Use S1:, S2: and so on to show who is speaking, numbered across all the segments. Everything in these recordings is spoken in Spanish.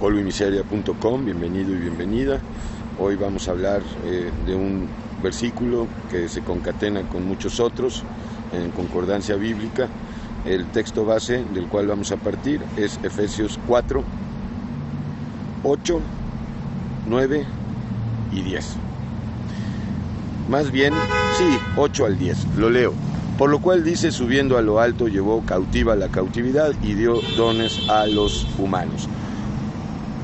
S1: polvoymiseria.com, bienvenido y bienvenida. Hoy vamos a hablar de un versículo que se concatena con muchos otros en concordancia bíblica. El texto base del cual vamos a partir es Efesios 4, 8, 9 y 10. Más bien, sí, 8 al 10, lo leo. Por lo cual dice, subiendo a lo alto, llevó cautiva la cautividad y dio dones a los humanos.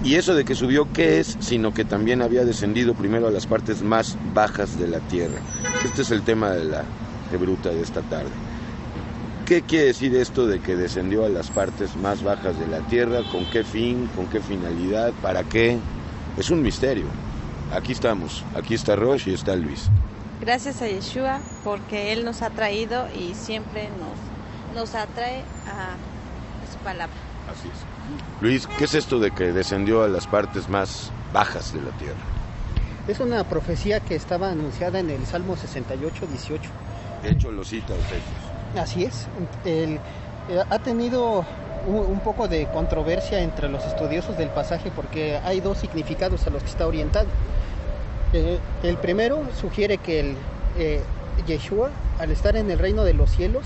S1: Y eso de que subió, ¿qué es? Sino que también había descendido primero a las partes más bajas de la tierra. Este es el tema de la hebruta de esta tarde. ¿Qué quiere decir esto de que descendió a las partes más bajas de la tierra? ¿Con qué fin? ¿Con qué finalidad? ¿Para qué? Es un misterio. Aquí estamos. Aquí está Rosh y está Luis.
S2: Gracias a Yeshua, porque Él nos ha traído y siempre nos atrae a su palabra.
S1: Así es. Luis, ¿qué es esto de que descendió a las partes más bajas de la tierra?
S3: Es una profecía que estaba anunciada en el Salmo 68, 18.
S1: De hecho, lo cita Efesios.
S3: Así es. Ha tenido un poco de controversia entre los estudiosos del pasaje porque hay dos significados a los que está orientado. El primero sugiere que Yeshua, al estar en el reino de los cielos,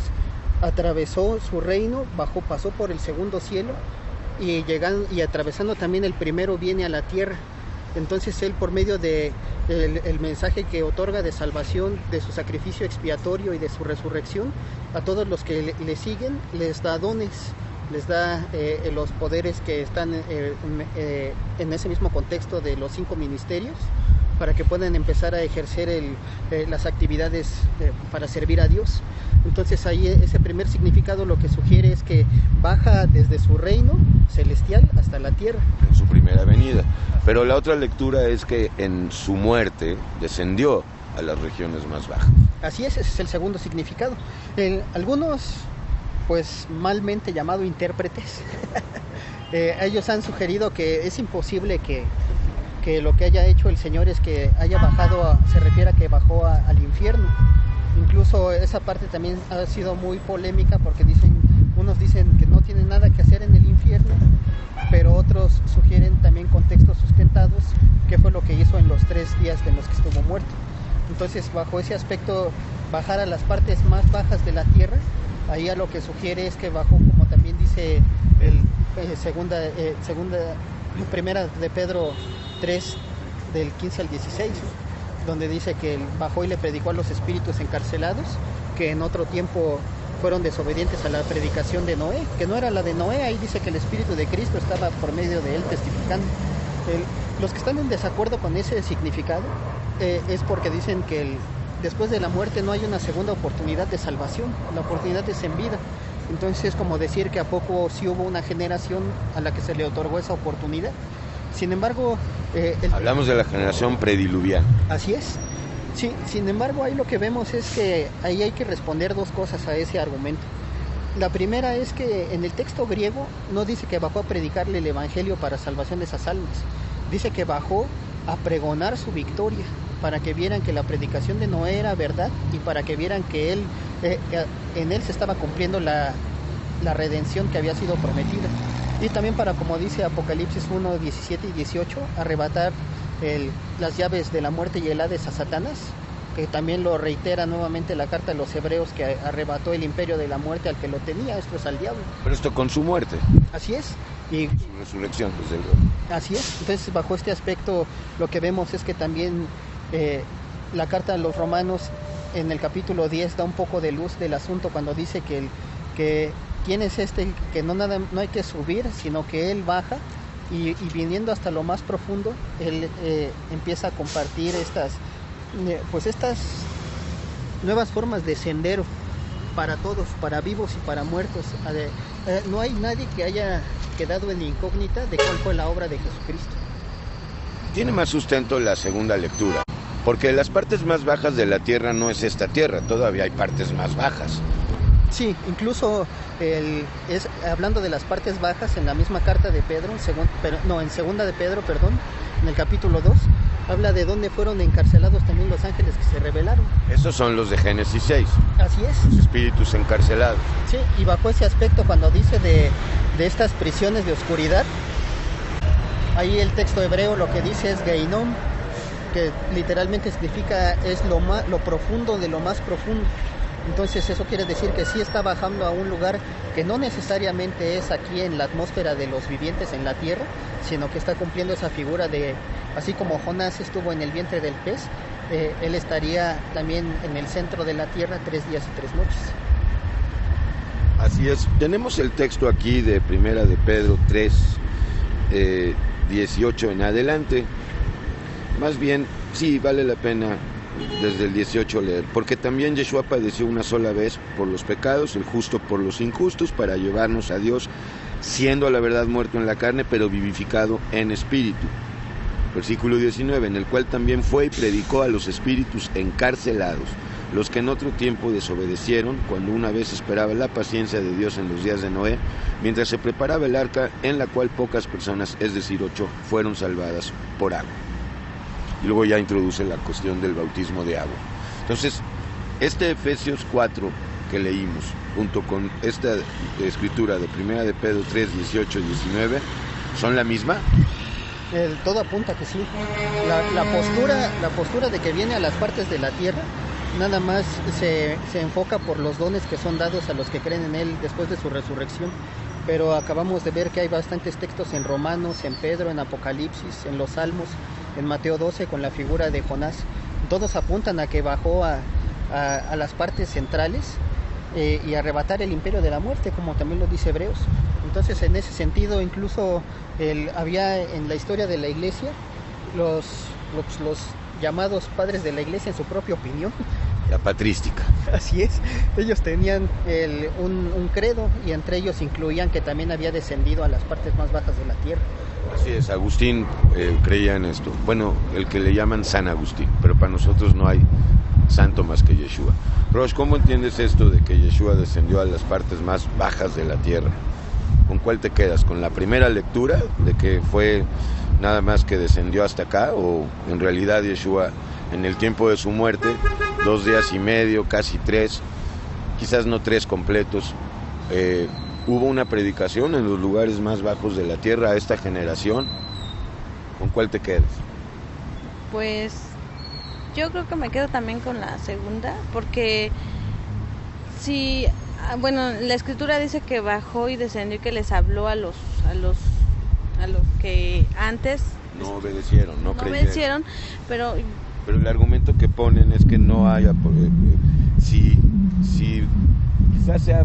S3: atravesó su reino, pasó por el segundo cielo y atravesando también el primero viene a la tierra. Entonces él, por medio de el mensaje que otorga de salvación, de su sacrificio expiatorio y de su resurrección, a todos los que le siguen les da dones, les da los poderes que están en ese mismo contexto de los 5 ministerios, para que puedan empezar a ejercer las actividades para servir a Dios. Entonces ahí ese primer significado lo que sugiere es que baja desde su reino celestial hasta la tierra.
S1: En su primera venida. Pero la otra lectura es que en su muerte descendió a las regiones más bajas.
S3: Así es, ese es el segundo significado. Algunos, pues malmente llamados intérpretes, ellos han sugerido que es imposible que lo que haya hecho el Señor es que haya bajado, se refiere a que bajó al infierno. Incluso esa parte también ha sido muy polémica porque unos dicen que no tiene nada que hacer en el infierno, pero otros sugieren también contextos sustentados, que fue lo que hizo en los 3 días en los que estuvo muerto. Entonces, bajo ese aspecto, bajar a las partes más bajas de la tierra, ahí a lo que sugiere es que bajó, como también dice primera de Pedro 3, del 15 al 16, donde dice que él bajó y le predicó a los espíritus encarcelados que en otro tiempo fueron desobedientes a la predicación de Noé, que no era la de Noé. Ahí dice que el Espíritu de Cristo estaba por medio de él testificando. Los que están en desacuerdo con ese significado es porque dicen que después de la muerte no hay una segunda oportunidad de salvación, la oportunidad es en vida. Entonces es como decir que a poco sí hubo una generación a la que se le otorgó esa oportunidad. Sin embargo...
S1: hablamos de la generación prediluviana.
S3: Así es. Sí, sin embargo, ahí lo que vemos es que ahí hay que responder 2 cosas a ese argumento. La primera es que en el texto griego no dice que bajó a predicarle el evangelio para salvación de esas almas. Dice que bajó a pregonar su victoria, para que vieran que la predicación de Noé era verdad y para que vieran que en él se estaba cumpliendo la redención que había sido prometida. Y también para, como dice Apocalipsis 1, 17 y 18, arrebatar las llaves de la muerte y el Hades a Satanás, que también lo reitera nuevamente la carta de los Hebreos, que arrebató el imperio de la muerte al que lo tenía, esto es al diablo.
S1: Pero esto con su muerte.
S3: Así es. Y
S1: su resurrección, desde luego.
S3: Así es. Entonces, bajo este aspecto, lo que vemos es que también la carta de los Romanos, en el capítulo 10, da un poco de luz del asunto cuando dice que ¿quién es que no hay que subir, sino que él baja y viniendo hasta lo más profundo, él empieza a compartir estas nuevas formas de sendero para todos, para vivos y para muertos. No hay nadie que haya quedado en incógnita de cuál fue la obra de Jesucristo.
S1: Tiene más sustento la segunda lectura, porque las partes más bajas de la tierra no es esta tierra, todavía hay partes más bajas.
S3: Sí, incluso hablando de las partes bajas, en la misma carta de Pedro, en segunda de Pedro, en el capítulo 2, habla de dónde fueron encarcelados también los ángeles que se rebelaron.
S1: Esos son los de Génesis 6.
S3: Así es.
S1: Los espíritus encarcelados.
S3: Sí, y bajo ese aspecto, cuando dice de estas prisiones de oscuridad, Ahí el texto hebreo lo que dice es Geinom, que literalmente significa es lo profundo de lo más profundo. Entonces eso quiere decir que sí está bajando a un lugar que no necesariamente es aquí en la atmósfera de los vivientes en la tierra, sino que está cumpliendo esa figura de, así como Jonás estuvo en el vientre del pez, él estaría también en el centro de la tierra 3 días y 3 noches.
S1: Así es. Tenemos el texto aquí de Primera de Pedro 3, 18 en adelante. Más bien, sí, vale la pena desde el 18 leer, porque también Yeshua padeció una sola vez por los pecados, el justo por los injustos, para llevarnos a Dios, siendo a la verdad muerto en la carne, pero vivificado en espíritu. Versículo 19, en el cual también fue y predicó a los espíritus encarcelados, los que en otro tiempo desobedecieron, cuando una vez esperaba la paciencia de Dios en los días de Noé, mientras se preparaba el arca, en la cual pocas personas, es decir 8, fueron salvadas por agua. Y luego ya introduce la cuestión del bautismo de agua. Entonces, este Efesios 4 que leímos, junto con esta escritura de Primera de Pedro 3, 18 y 19, ¿son la misma?
S3: Todo apunta que sí. La postura de que viene a las partes de la tierra nada más se enfoca por los dones que son dados a los que creen en Él después de su resurrección. Pero acabamos de ver que hay bastantes textos en Romanos, en Pedro, en Apocalipsis, en los Salmos, en Mateo 12 con la figura de Jonás. Todos apuntan a que bajó a las partes centrales y arrebatar el imperio de la muerte, como también lo dice Hebreos. Entonces, en ese sentido, incluso había en la historia de la iglesia los llamados padres de la iglesia en su propia opinión.
S1: La patrística.
S3: Así es, ellos tenían un credo y entre ellos incluían que también había descendido a las partes más bajas de la tierra.
S1: Así es, Agustín creía en esto. Bueno, el que le llaman San Agustín, pero para nosotros no hay santo más que Yeshua. Rosh, ¿cómo entiendes esto de que Yeshua descendió a las partes más bajas de la tierra? ¿Con cuál te quedas? ¿Con la primera lectura de que fue nada más que descendió hasta acá? ¿O en realidad Yeshua en el tiempo de su muerte, 2 días y medio, casi 3, quizás no 3 completos, hubo una predicación en los lugares más bajos de la tierra a esta generación? ¿Con cuál te quedas?
S2: Pues yo creo que me quedo también con la segunda, porque si, bueno, la escritura dice que bajó y descendió y que les habló a los que antes
S1: no obedecieron, no creyeron.
S2: Pero
S1: el argumento que ponen es que no haya, si quizás sea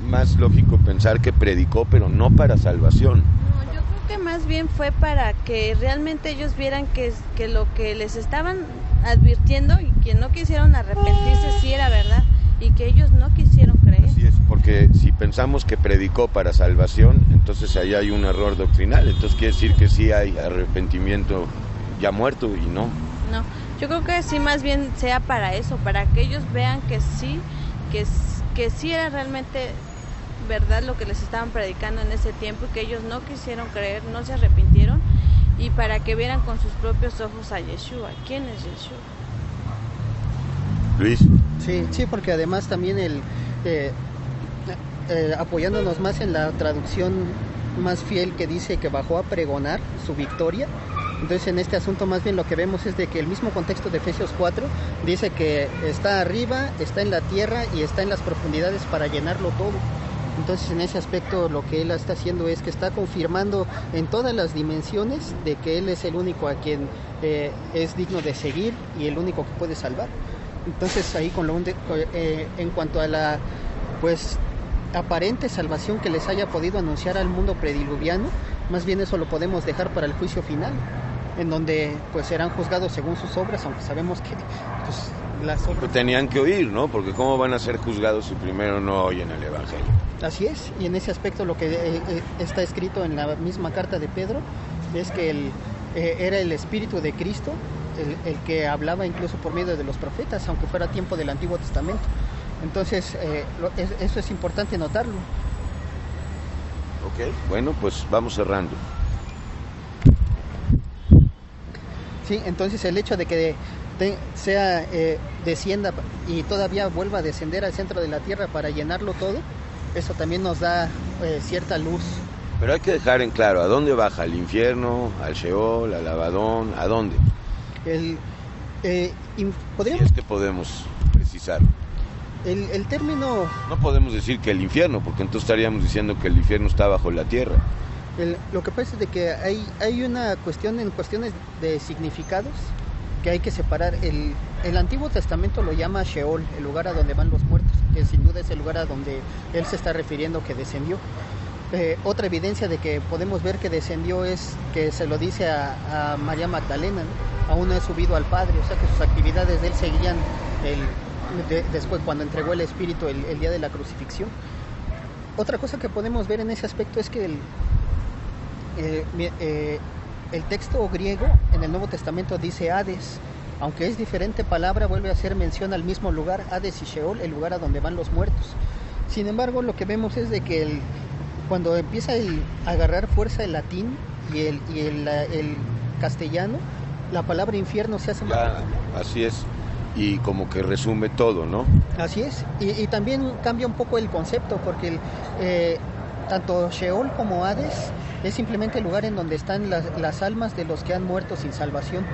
S1: más lógico pensar que predicó, pero no para salvación.
S2: No, yo creo que más bien fue para que realmente ellos vieran que lo que les estaban advirtiendo y que no quisieron arrepentirse sí era verdad y que ellos no quisieron creer.
S1: Así es, porque si pensamos que predicó para salvación, entonces ahí hay un error doctrinal. Entonces quiere decir que sí hay arrepentimiento ya muerto y no.
S2: No, yo creo que sí más bien sea para eso, para que ellos vean que sí era realmente verdad lo que les estaban predicando en ese tiempo y que ellos no quisieron creer, no se arrepintieron, y para que vieran con sus propios ojos a Yeshua. ¿Quién es Yeshua?
S1: Luis.
S3: Sí, porque además también apoyándonos más en la traducción más fiel que dice que bajó a pregonar su victoria. Entonces en este asunto más bien lo que vemos es de que el mismo contexto de Efesios 4 dice que está arriba, está en la tierra y está en las profundidades para llenarlo todo. Entonces en ese aspecto lo que él está haciendo es que está confirmando en todas las dimensiones de que él es el único a quien es digno de seguir y el único que puede salvar. Entonces ahí en cuanto a la pues aparente salvación que les haya podido anunciar al mundo prediluviano, más bien eso lo podemos dejar para el juicio final, en donde pues serán juzgados según sus obras, aunque sabemos que pues, las obras...
S1: Pero tenían que oír, ¿no? Porque ¿cómo van a ser juzgados si primero no oyen el Evangelio?
S3: Así es, y en ese aspecto lo que está escrito en la misma carta de Pedro es que era el Espíritu de Cristo el que hablaba incluso por medio de los profetas, aunque fuera tiempo del Antiguo Testamento. Entonces eso es importante notarlo.
S1: Ok, bueno, pues vamos cerrando.
S3: Sí, entonces el hecho de que descienda y todavía vuelva a descender al centro de la tierra para llenarlo todo, eso también nos da cierta luz
S1: Pero hay que dejar en claro, ¿a dónde baja? ¿Al infierno, al Sheol, al Abadón? ¿A dónde?
S3: ¿Podríamos?
S1: Si es que podemos precisar.
S3: El término...
S1: No podemos decir que el infierno, porque entonces estaríamos diciendo que el infierno está bajo la tierra.
S3: Lo que pasa es de que hay una cuestión en cuestiones de significados que hay que separar. El Antiguo Testamento lo llama Sheol, el lugar a donde van los muertos, que sin duda es el lugar a donde él se está refiriendo que descendió. Otra evidencia de que podemos ver que descendió es que se lo dice a María Magdalena, ¿no? Aún no he subido al Padre, o sea que sus actividades de él seguían después cuando entregó el Espíritu el día de la crucifixión. Otra cosa que podemos ver en ese aspecto es que el texto griego en el Nuevo Testamento dice Hades, aunque es diferente palabra, vuelve a hacer mención al mismo lugar, Hades y Sheol, el lugar a donde van los muertos. Sin embargo, lo que vemos es de que cuando empieza a agarrar fuerza el latín y el castellano, la palabra infierno se hace más...
S1: Así es, y como que resume todo, ¿no?
S3: Así es, y también cambia un poco el concepto, porque tanto Sheol como Hades es simplemente el lugar en donde están las almas de los que han muerto sin salvación.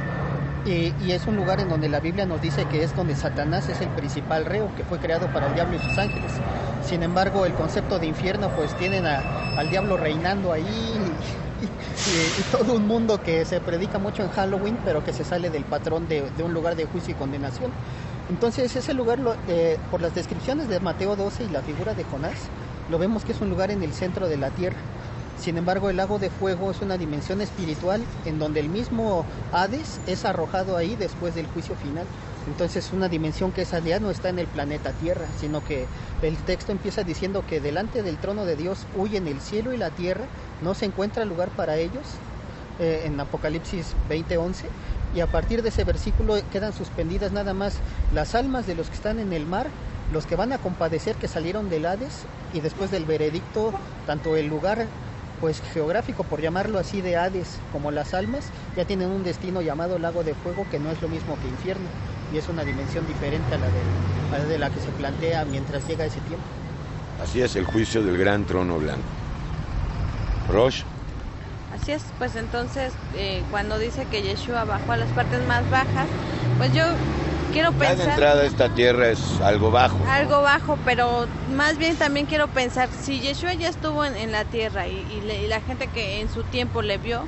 S3: Y es un lugar en donde la Biblia nos dice que es donde Satanás es el principal reo, que fue creado para el diablo y sus ángeles. Sin embargo, el concepto de infierno, pues tienen al diablo reinando ahí y todo un mundo que se predica mucho en Halloween, pero que se sale del patrón de un lugar de juicio y condenación. Entonces, ese lugar, por las descripciones de Mateo 12 y la figura de Jonás, lo vemos que es un lugar en el centro de la tierra. Sin embargo, el lago de fuego es una dimensión espiritual en donde el mismo Hades es arrojado ahí después del juicio final. Entonces, una dimensión que esa ya no está en el planeta Tierra, sino que el texto empieza diciendo que delante del trono de Dios huyen el cielo y la tierra, no se encuentra lugar para ellos, en Apocalipsis 20:11, y a partir de ese versículo quedan suspendidas nada más las almas de los que están en el mar, los que van a compadecer que salieron del Hades, y después del veredicto, tanto el lugar pues geográfico, por llamarlo así, de Hades, como las almas, ya tienen un destino llamado lago de fuego, que no es lo mismo que infierno, y es una dimensión diferente a la de la que se plantea mientras llega ese tiempo.
S1: Así es, el juicio del gran trono blanco. Rosh.
S2: Así es, pues entonces cuando dice que Yeshua bajó a las partes más bajas, pues yo quiero pensar...
S1: La entrada a esta tierra es algo bajo.
S2: Algo bajo, pero más bien también quiero pensar, si Yeshua ya estuvo en la tierra y la gente que en su tiempo le vio,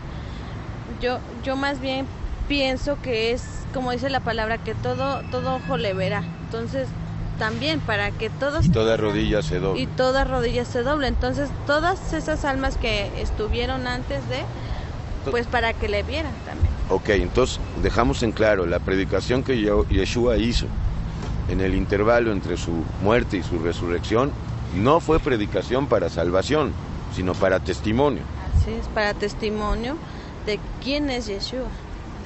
S2: yo más bien pienso que es, como dice la palabra, que todo ojo le verá. Entonces, también para que todos...
S1: Y toda rodilla se doble.
S2: Y toda rodilla se doble. Entonces, todas esas almas que estuvieron antes de, pues para que le vieran también.
S1: Ok, entonces dejamos en claro, la predicación que Yeshua hizo en el intervalo entre su muerte y su resurrección no fue predicación para salvación, sino para testimonio.
S2: Así es, para testimonio de quién es Yeshua.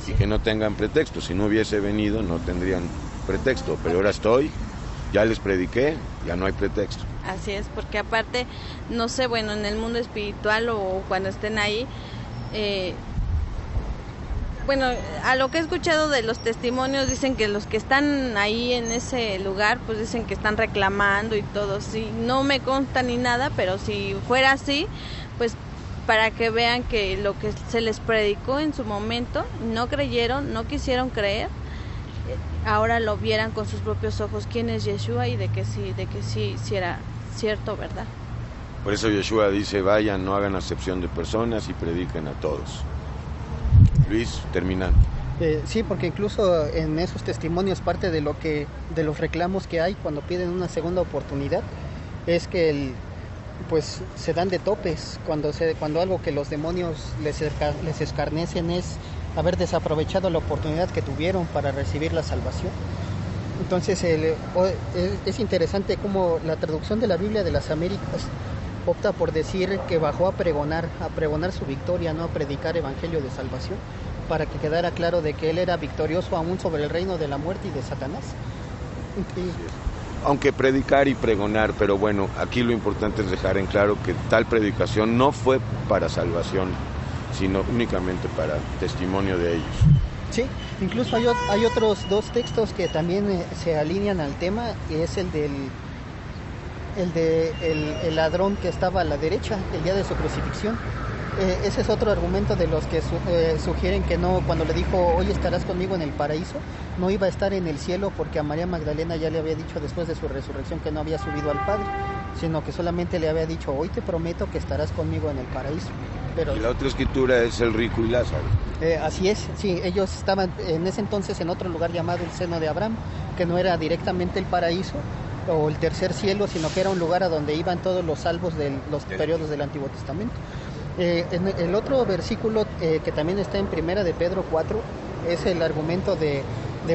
S1: Y que no tengan pretexto, si no hubiese venido no tendrían pretexto, pero ahora estoy, ya les prediqué, ya no hay pretexto.
S2: Así es, porque aparte, no sé, bueno, en el mundo espiritual o cuando estén ahí, bueno, a lo que he escuchado de los testimonios, dicen que los que están ahí en ese lugar, pues dicen que están reclamando y todo. Sí, no me consta ni nada, pero si fuera así, pues para que vean que lo que se les predicó en su momento, no creyeron, no quisieron creer, ahora lo vieran con sus propios ojos quién es Yeshua y de que sí era cierto, ¿verdad?
S1: Por eso Yeshua dice, vayan, no hagan acepción de personas y prediquen a todos. Luis, terminando.
S3: Sí, porque incluso en esos testimonios parte de los reclamos que hay cuando piden una segunda oportunidad es que pues se dan de topes cuando algo que los demonios les escarnecen es haber desaprovechado la oportunidad que tuvieron para recibir la salvación. Entonces es interesante cómo la traducción de la Biblia de las Américas opta por decir que bajó a pregonar su victoria, no a predicar evangelio de salvación, para que quedara claro de que él era victorioso aún sobre el reino de la muerte y de Satanás.
S1: Aunque predicar y pregonar, pero bueno, aquí lo importante es dejar en claro que tal predicación no fue para salvación, sino únicamente para testimonio de ellos.
S3: Sí, incluso hay otros dos textos que también se alinean al tema, y es el del el ladrón que estaba a la derecha el día de su crucifixión. Ese es otro argumento de los que sugieren que no, cuando le dijo hoy estarás conmigo en el paraíso, no iba a estar en el cielo porque a María Magdalena ya le había dicho después de su resurrección que no había subido al Padre, sino que solamente le había dicho hoy te prometo que estarás conmigo en el paraíso. Pero,
S1: y la otra escritura es el rico y Lázaro.
S3: Así es, sí, ellos estaban en ese entonces en otro lugar llamado el seno de Abraham, que no era directamente el paraíso o el tercer cielo, sino que era un lugar a donde iban todos los salvos de los periodos del Antiguo Testamento. En el otro versículo que también está en Primera de Pedro 4 es el argumento de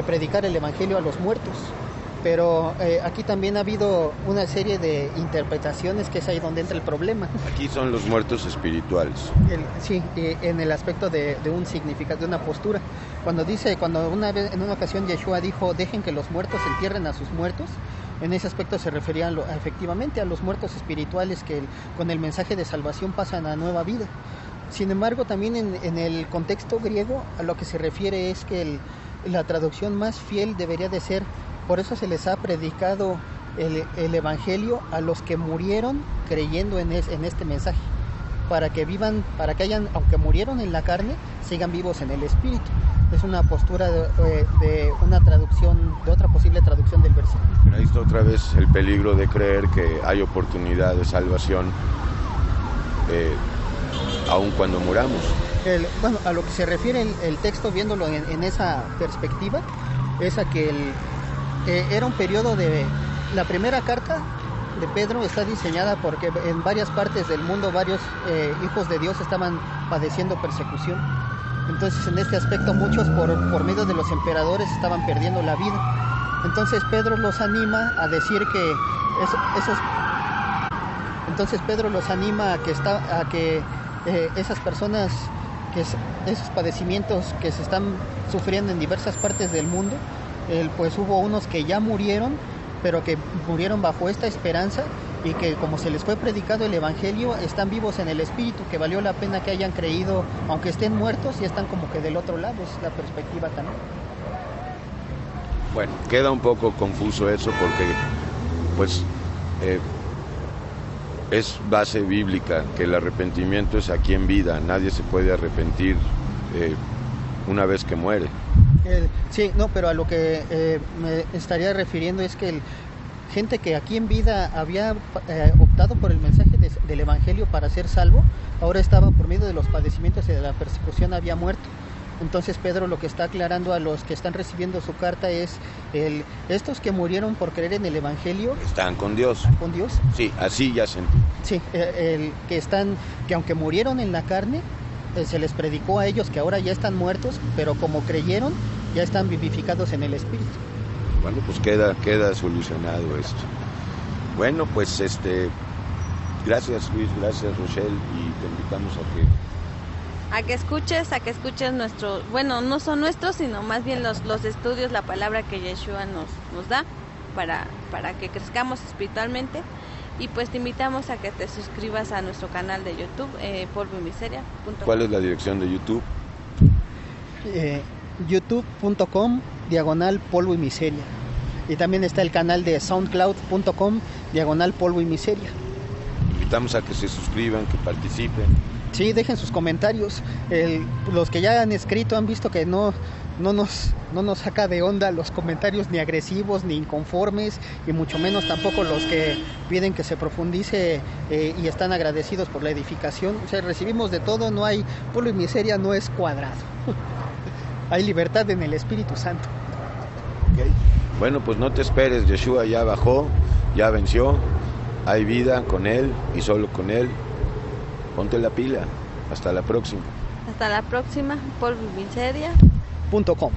S3: predicar el evangelio a los muertos, pero aquí también ha habido una serie de interpretaciones que es ahí donde entra el problema.
S1: Aquí son los muertos espirituales.
S3: Sí, en el aspecto de un significado, de una postura. Cuando en una ocasión Yeshua dijo dejen que los muertos entierren a sus muertos, en ese aspecto se refería efectivamente a los muertos espirituales que con el mensaje de salvación pasan a nueva vida. Sin embargo, también en el contexto griego a lo que se refiere es que la traducción más fiel debería de ser, por eso se les ha predicado el evangelio a los que murieron creyendo en este mensaje, para que vivan, para que hayan, aunque murieron en la carne, sigan vivos en el espíritu. Es una postura de una traducción, de otra posible traducción del versículo.
S1: Pero ahí está otra vez el peligro de creer que hay oportunidad de salvación aun cuando muramos.
S3: Bueno, a lo que se refiere el texto, viéndolo en esa perspectiva, es a que era un periodo de... La primera carta de Pedro está diseñada porque en varias partes del mundo varios hijos de Dios estaban padeciendo persecución. Entonces en este aspecto muchos por medio de los emperadores estaban perdiendo la vida. Entonces Pedro los anima a decir que esas personas, esos padecimientos que se están sufriendo en diversas partes del mundo, pues hubo unos que ya murieron, pero que murieron bajo esta esperanza y que como se les fue predicado el evangelio están vivos en el espíritu, que valió la pena que hayan creído, aunque estén muertos y están como que del otro lado. Es la perspectiva también.
S1: Bueno, queda un poco confuso eso porque pues es base bíblica que el arrepentimiento es aquí en vida, nadie se puede arrepentir una vez que muere.
S3: Sí, no, pero a lo que me estaría refiriendo es que gente que aquí en vida había optado por el mensaje del evangelio para ser salvo, ahora estaba por medio de los padecimientos y de la persecución había muerto. Entonces Pedro lo que está aclarando a los que están recibiendo su carta es estos que murieron por creer en el evangelio
S1: están con Dios.
S3: ¿Con Dios?
S1: Sí, así ya sentí.
S3: Sí, que aunque murieron en la carne, se les predicó a ellos que ahora ya están muertos, pero como creyeron, ya están vivificados en el espíritu.
S1: Bueno, pues queda solucionado esto. Bueno, pues gracias Luis, gracias Rochelle, y te invitamos
S2: a que escuches nuestro, bueno, no son nuestros, sino más bien los estudios, la palabra que Yeshua nos da para que crezcamos espiritualmente. Y pues te invitamos a que te suscribas a nuestro canal de YouTube, polvoymiseria.com.
S1: ¿Cuál es la dirección de YouTube?
S3: youtube.com/polvo y miseria. Y también está el canal de soundcloud.com/polvo y miseria.
S1: Invitamos a que se suscriban, que participen.
S3: Sí, dejen sus comentarios. Los que ya han escrito han visto que no nos saca de onda los comentarios ni agresivos ni inconformes, y mucho menos tampoco los que piden que se profundice y están agradecidos por la edificación. O sea, recibimos de todo, no hay polvo y miseria, no es cuadrado. Hay libertad en el Espíritu Santo.
S1: Okay. Bueno, pues no te esperes, Yeshua ya bajó, ya venció, hay vida con Él y solo con Él. Ponte la pila. Hasta la próxima.
S2: Hasta la próxima, polvoymiseria.com.